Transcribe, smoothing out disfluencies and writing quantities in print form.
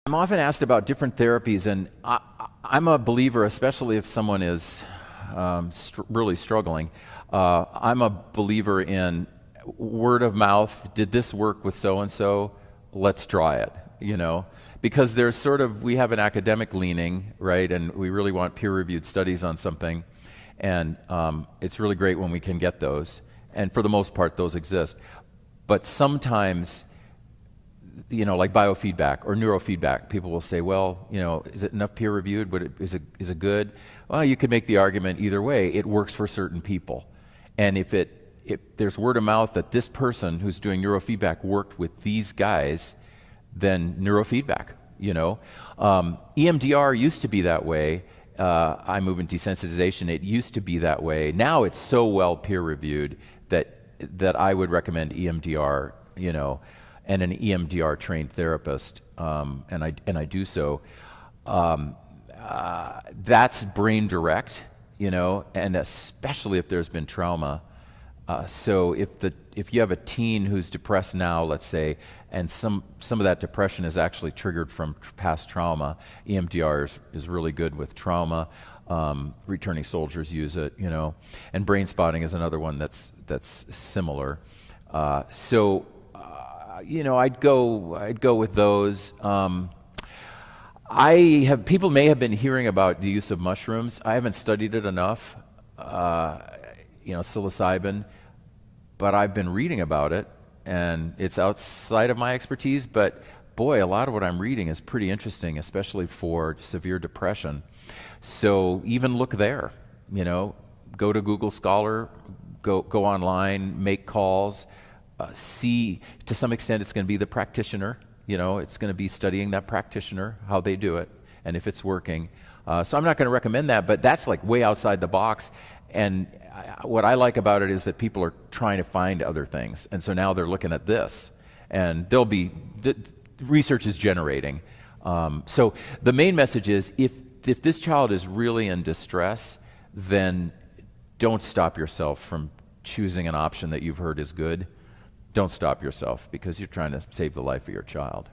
I'm often asked about different therapies, and I'm a believer, especially if someone is really struggling. I'm a believer in word of mouth. Did this work with so and so? Let's try it. Because there's we have an academic leaning, right? And we really want peer-reviewed studies on something, and it's really great when we can get those. And for the most part, those exist. But sometimes, like biofeedback or neurofeedback, people will say, well, is it enough peer reviewed? Is it good? Well, you could make the argument either way. It works for certain people. And if there's word of mouth that this person who's doing neurofeedback worked with these guys, then neurofeedback, EMDR used to be that way. Eye movement desensitization, it used to be that way. Now it's so well peer reviewed that I would recommend EMDR, and an EMDR trained therapist, and I do so. That's brain direct, and especially if there's been trauma. So if you have a teen who's depressed now, let's say, and some of that depression is actually triggered from past trauma, EMDR is really good with trauma. Returning soldiers use it, and brain spotting is another one that's similar. I'd go with those. People may have been hearing about the use of mushrooms. I haven't studied it enough, psilocybin, but I've been reading about it, and it's outside of my expertise, but boy, a lot of what I'm reading is pretty interesting, especially for severe depression. So even look there, go to Google Scholar, go online, make calls, see, to some extent it's going to be the practitioner, it's going to be studying that practitioner, how they do it, and if it's working. So I'm not going to recommend that, but that's like way outside the box. And what I like about it is that people are trying to find other things. And so now they're looking at this, and research is generating. So the main message is if this child is really in distress, then don't stop yourself from choosing an option that you've heard is good. Don't stop yourself, because you're trying to save the life of your child.